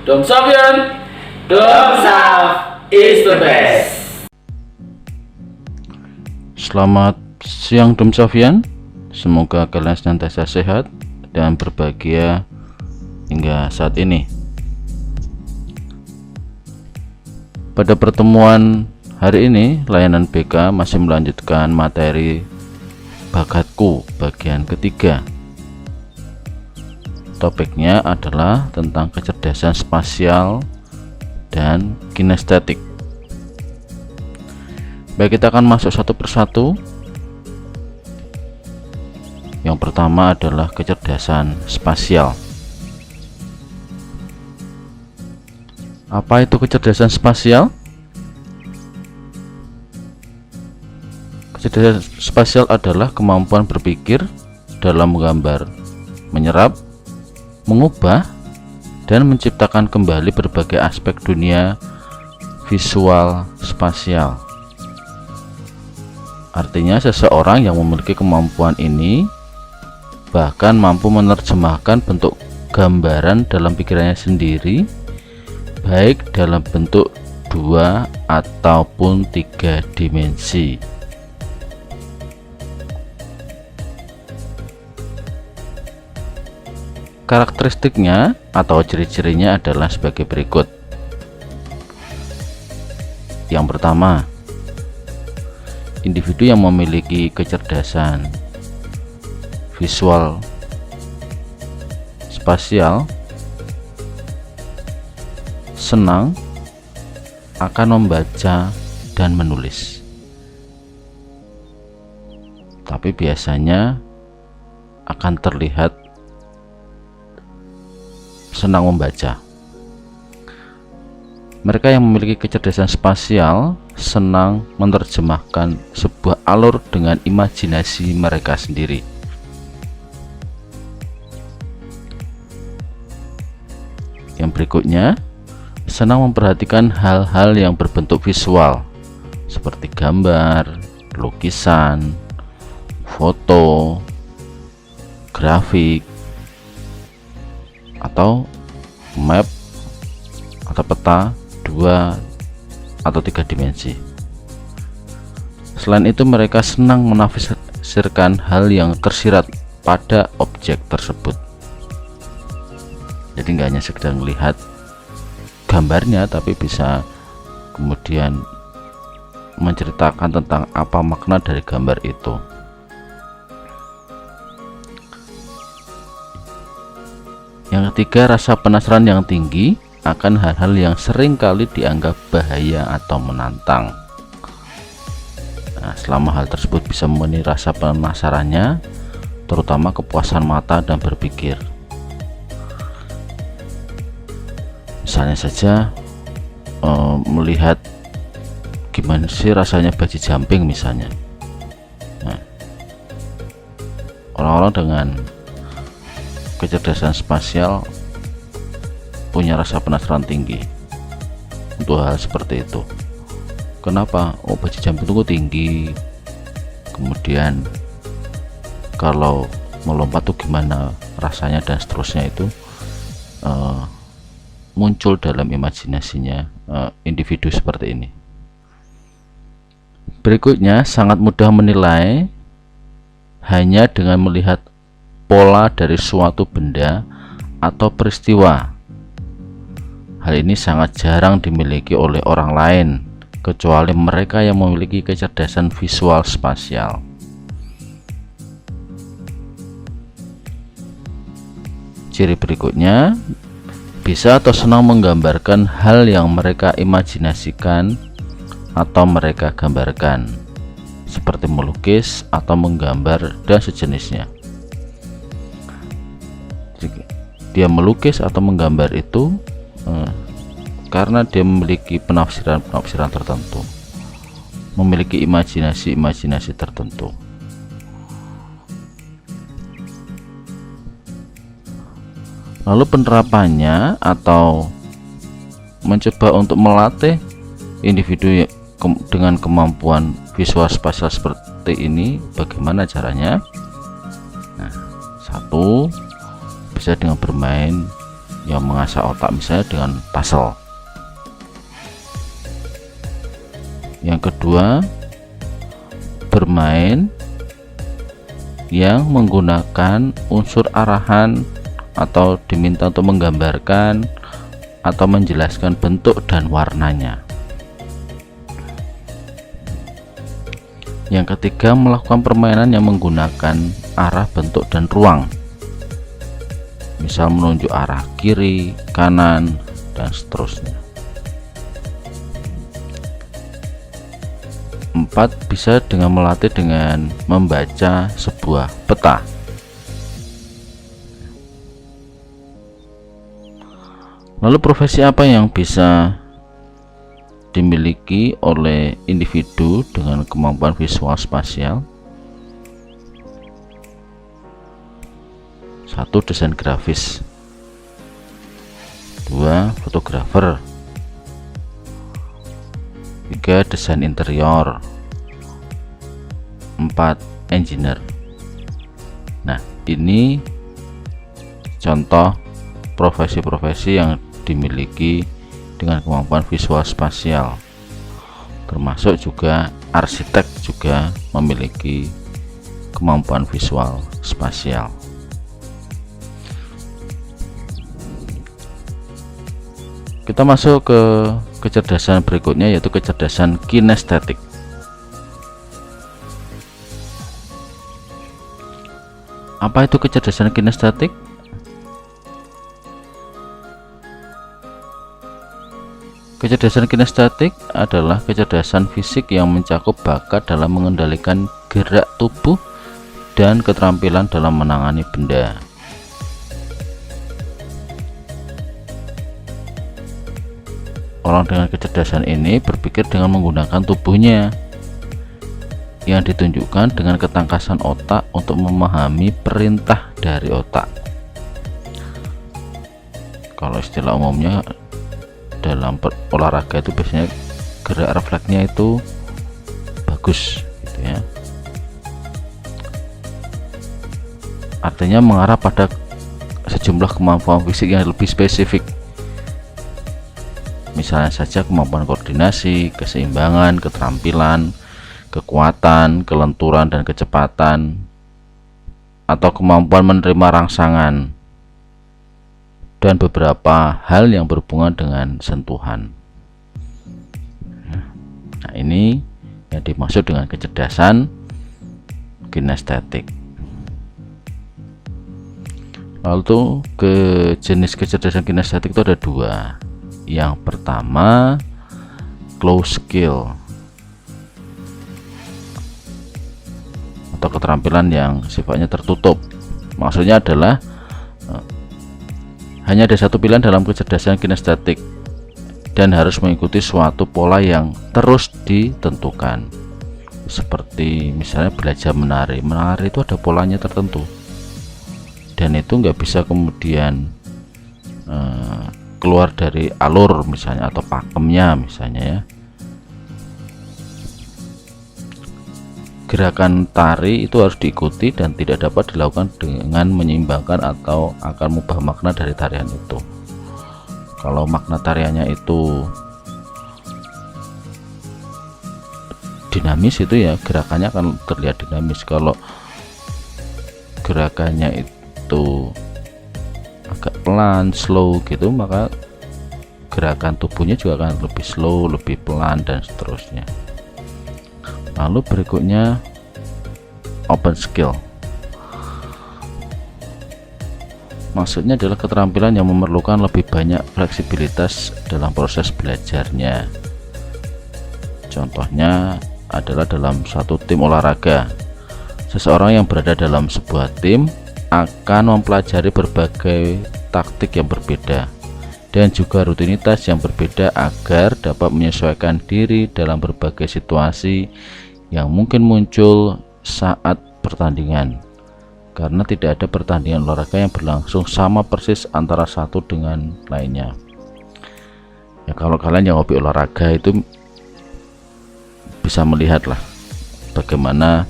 Dom Sofyan, Dom Saf is the best. Selamat siang Dom Sofyan, semoga kalian senantiasa sehat dan berbahagia hingga saat ini. Pada pertemuan hari ini, layanan BK masih melanjutkan materi bakatku bagian ketiga. Topiknya adalah tentang kecerdasan spasial dan kinestetik. Baik, kita akan masuk satu persatu. Yang pertama adalah kecerdasan spasial. Apa itu kecerdasan spasial? Kecerdasan spasial adalah kemampuan berpikir dalam menggambar, menyerap, mengubah, dan menciptakan kembali berbagai aspek dunia visual spasial. Artinya seseorang yang memiliki kemampuan ini bahkan mampu menerjemahkan bentuk gambaran dalam pikirannya sendiri, baik dalam bentuk 2 ataupun 3 dimensi. Karakteristiknya atau ciri-cirinya adalah sebagai berikut. Yang pertama, individu yang memiliki kecerdasan visual spasial senang akan membaca dan menulis, tapi biasanya akan terlihat senang membaca. Mereka yang memiliki kecerdasan spasial senang menerjemahkan sebuah alur dengan imajinasi mereka sendiri. Yang berikutnya, senang memperhatikan hal-hal yang berbentuk visual seperti gambar, lukisan, foto, grafik, atau map atau peta 2 atau 3 dimensi. Selain itu, mereka senang menafsirkan hal yang tersirat pada objek tersebut. Jadi nggak hanya sekedar melihat gambarnya, tapi bisa kemudian menceritakan tentang apa makna dari gambar itu. Yang ketiga, rasa penasaran yang tinggi akan hal-hal yang sering kali dianggap bahaya atau menantang. Nah, selama hal tersebut bisa memenuhi rasa penasarannya, terutama kepuasan mata dan berpikir. Misalnya saja melihat gimana sih rasanya bungee jumping misalnya. Nah, orang-orang dengan kecerdasan spasial punya rasa penasaran tinggi untuk hal seperti itu. Kenapa? Oh, bungee jumping itu tinggi, kemudian kalau melompat tuh gimana rasanya, dan seterusnya. Itu muncul dalam imajinasinya individu seperti ini. Berikutnya, sangat mudah menilai hanya dengan melihat pola dari suatu benda atau peristiwa. Hal ini sangat jarang dimiliki oleh orang lain, kecuali mereka yang memiliki kecerdasan visual spasial. Ciri berikutnya, bisa atau senang menggambarkan hal yang mereka imajinasikan atau mereka gambarkan, seperti melukis atau menggambar dan sejenisnya. Dia melukis atau menggambar itu karena dia memiliki penafsiran tertentu, memiliki imajinasi tertentu. Lalu penerapannya atau mencoba untuk melatih individu dengan kemampuan visual spasial seperti ini, bagaimana caranya? Nah, satu, bisa dengan bermain yang mengasah otak, misalnya dengan puzzle. Yang kedua, bermain yang menggunakan unsur arahan atau diminta untuk menggambarkan atau menjelaskan bentuk dan warnanya. Yang ketiga, melakukan permainan yang menggunakan arah, bentuk, dan ruang, misal menunjuk arah kiri, kanan, dan seterusnya. 4, bisa dengan melatih dengan membaca sebuah peta. Lalu profesi apa yang bisa dimiliki oleh individu dengan kemampuan visual spasial? 1. Desain grafis. 2. Fotografer. 3. Desain interior. 4. Engineer. Nah, ini contoh profesi-profesi yang dimiliki dengan kemampuan visual spasial, termasuk juga arsitek juga memiliki kemampuan visual spasial. Kita masuk ke kecerdasan berikutnya, yaitu kecerdasan kinestetik. Apa itu kecerdasan kinestetik? Kecerdasan kinestetik adalah kecerdasan fisik yang mencakup bakat dalam mengendalikan gerak tubuh dan keterampilan dalam menangani benda. Orang dengan kecerdasan ini berpikir dengan menggunakan tubuhnya, yang ditunjukkan dengan ketangkasan otak untuk memahami perintah dari otak. Kalau istilah umumnya dalam olahraga itu biasanya gerak refleksnya itu bagus gitu ya, artinya mengarah pada sejumlah kemampuan fisik yang lebih spesifik, misalnya saja kemampuan koordinasi, keseimbangan, keterampilan, kekuatan, kelenturan, dan kecepatan, atau kemampuan menerima rangsangan, dan beberapa hal yang berhubungan dengan sentuhan. Nah, ini yang dimaksud dengan kecerdasan kinestetik. Lalu ke jenis kecerdasan kinestetik itu ada 2. Yang pertama, closed skill atau keterampilan yang sifatnya tertutup. Maksudnya adalah hanya ada satu pilihan dalam kecerdasan kinestetik dan harus mengikuti suatu pola yang terus ditentukan. Seperti misalnya belajar menari. Menari itu ada polanya tertentu, dan itu nggak bisa kemudian keluar dari alur misalnya, atau pakemnya misalnya ya. Gerakan tari itu harus diikuti dan tidak dapat dilakukan dengan menyeimbangkan atau akan mengubah makna dari tarian itu. Kalau makna tariannya itu dinamis, itu ya gerakannya akan terlihat dinamis. Kalau gerakannya itu agak pelan, slow gitu, maka gerakan tubuhnya juga akan lebih slow, lebih pelan, dan seterusnya. Lalu berikutnya open skill. Maksudnya adalah keterampilan yang memerlukan lebih banyak fleksibilitas dalam proses belajarnya. Contohnya adalah dalam suatu tim olahraga. Seseorang yang berada dalam sebuah tim akan mempelajari berbagai taktik yang berbeda dan juga rutinitas yang berbeda agar dapat menyesuaikan diri dalam berbagai situasi yang mungkin muncul saat pertandingan, karena tidak ada pertandingan olahraga yang berlangsung sama persis antara satu dengan lainnya. Ya, kalau kalian yang hobi olahraga itu bisa melihatlah bagaimana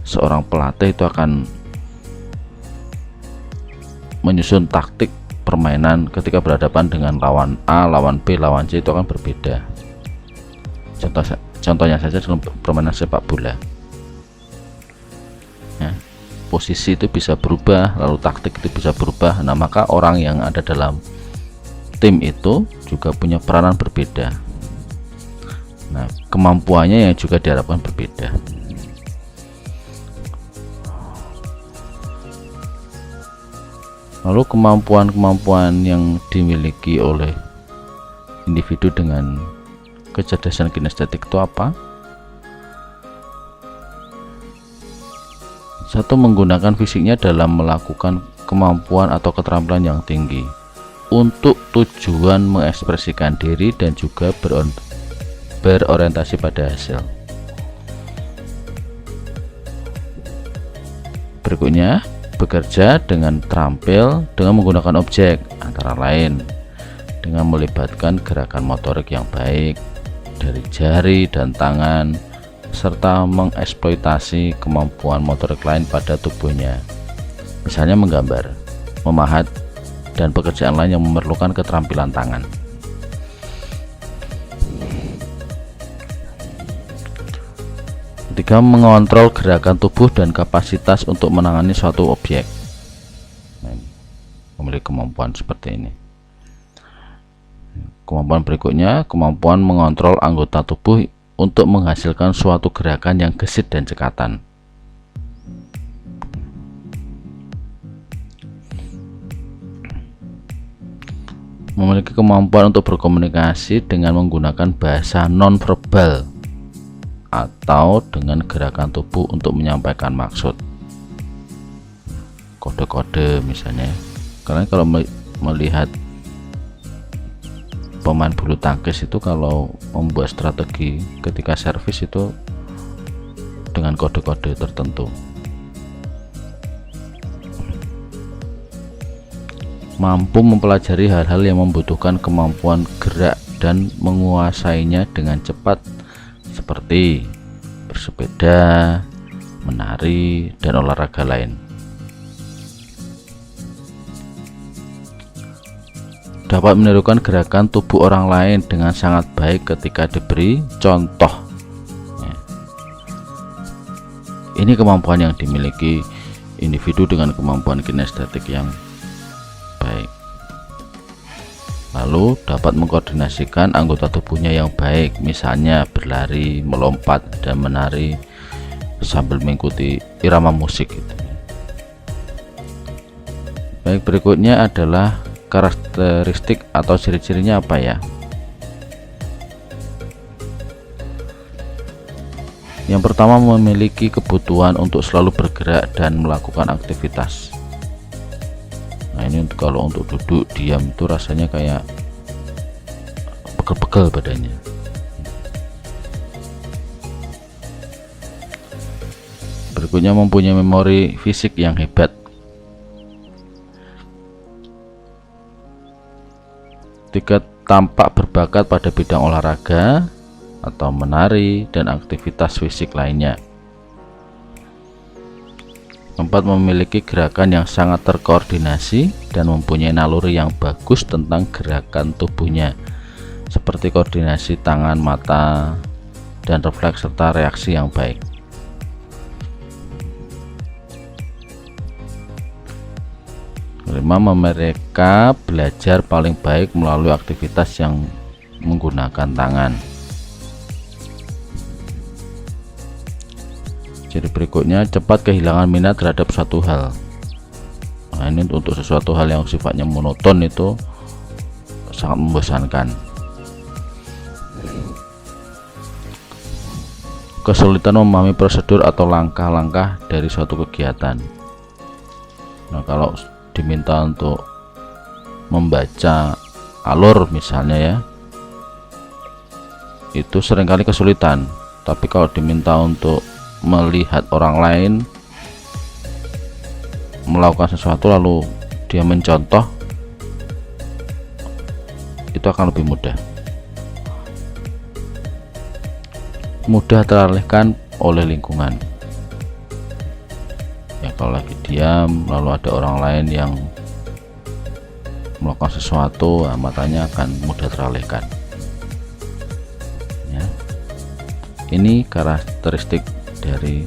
seorang pelatih itu akan menyusun taktik permainan ketika berhadapan dengan lawan A, lawan B, lawan C itu akan berbeda. Contohnya saja dalam permainan sepak bola ya, posisi itu bisa berubah, lalu taktik itu bisa berubah. Nah, maka orang yang ada dalam tim itu juga punya peranan berbeda. Nah, kemampuannya yang juga diharapkan berbeda. Lalu kemampuan-kemampuan yang dimiliki oleh individu dengan kecerdasan kinestetik itu apa? Satu, menggunakan fisiknya dalam melakukan kemampuan atau keterampilan yang tinggi untuk tujuan mengekspresikan diri dan juga berorientasi pada hasil. Berikutnya, bekerja dengan terampil dengan menggunakan objek, antara lain dengan melibatkan gerakan motorik yang baik dari jari dan tangan, serta mengeksploitasi kemampuan motorik lain pada tubuhnya, misalnya menggambar, memahat, dan pekerjaan lain yang memerlukan keterampilan tangan. Ketiga, mengontrol gerakan tubuh dan kapasitas untuk menangani suatu objek. Memiliki kemampuan seperti ini. Kemampuan berikutnya, kemampuan mengontrol anggota tubuh untuk menghasilkan suatu gerakan yang gesit dan cekatan. Memiliki kemampuan untuk berkomunikasi dengan menggunakan bahasa nonverbal atau dengan gerakan tubuh untuk menyampaikan maksud, kode-kode misalnya. Karena kalau melihat pemain bulu tangkis itu, kalau membuat strategi ketika servis itu dengan kode-kode tertentu. Mampu mempelajari hal-hal yang membutuhkan kemampuan gerak dan menguasainya dengan cepat, seperti bersepeda, menari, dan olahraga lain. Dapat menirukan gerakan tubuh orang lain dengan sangat baik ketika diberi contoh. Ini kemampuan yang dimiliki individu dengan kemampuan kinestetik yang baik. Lalu dapat mengkoordinasikan anggota tubuhnya yang baik, misalnya berlari, melompat, dan menari sambil mengikuti irama musik gitu. Baik, berikutnya adalah karakteristik atau ciri-cirinya apa ya? Yang pertama, memiliki kebutuhan untuk selalu bergerak dan melakukan aktivitas. Nah, ini kalau untuk duduk diam itu rasanya kayak pegel-pegel badannya. Berikutnya, mempunyai memori fisik yang hebat. Tiga, tampak berbakat pada bidang olahraga atau menari dan aktivitas fisik lainnya. 4, memiliki gerakan yang sangat terkoordinasi dan mempunyai naluri yang bagus tentang gerakan tubuhnya, seperti koordinasi tangan, mata, dan refleks serta reaksi yang baik. 5, mereka belajar paling baik melalui aktivitas yang menggunakan tangan. Ciri berikutnya, cepat kehilangan minat terhadap suatu hal. Nah, ini untuk sesuatu hal yang sifatnya monoton itu sangat membosankan. Kesulitan memahami prosedur atau langkah-langkah dari suatu kegiatan. Nah, kalau diminta untuk membaca alur misalnya ya, itu seringkali kesulitan. Tapi kalau diminta untuk melihat orang lain melakukan sesuatu lalu dia mencontoh, itu akan lebih mudah teralihkan oleh lingkungan ya. Kalau lagi diam lalu ada orang lain yang melakukan sesuatu, matanya akan mudah teralihkan ya. Ini karakteristik dari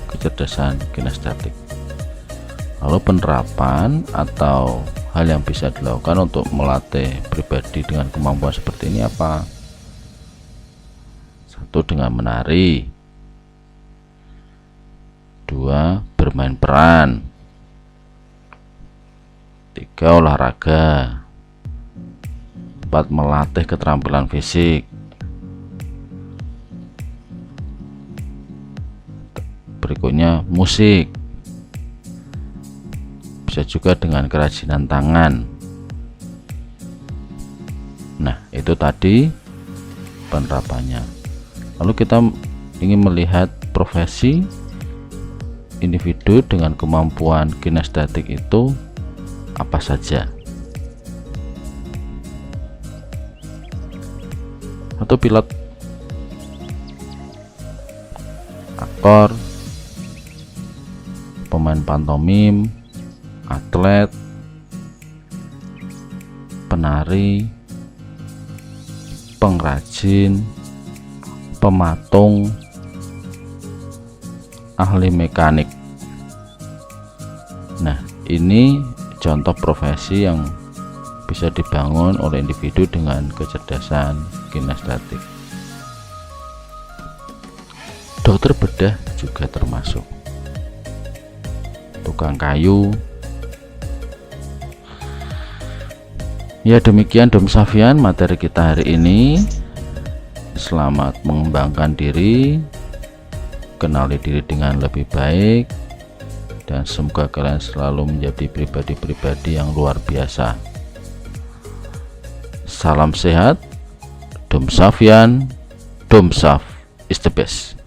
kecerdasan kinestetik. Lalu penerapan atau hal yang bisa dilakukan untuk melatih pribadi dengan kemampuan seperti ini apa? 1. Dengan menari. 2. Bermain peran. 3. Olahraga. 4. Melatih keterampilan fisik. Berikutnya musik. Bisa juga dengan kerajinan tangan. Nah, itu tadi penerapannya. Lalu kita ingin melihat profesi individu dengan kemampuan kinestetik itu apa saja. 1. Pilot, aktor, pemain pantomim, atlet, penari, pengrajin, pematung, ahli mekanik. Nah, ini contoh profesi yang bisa dibangun oleh individu dengan kecerdasan kinestetik. Dokter bedah juga termasuk, tukang kayu. Ya, demikian Dom Safian materi kita hari ini. Selamat mengembangkan diri, kenali diri dengan lebih baik, dan semoga kalian selalu menjadi pribadi-pribadi yang luar biasa. Salam sehat, Dom Safian. Dom Saf is the best.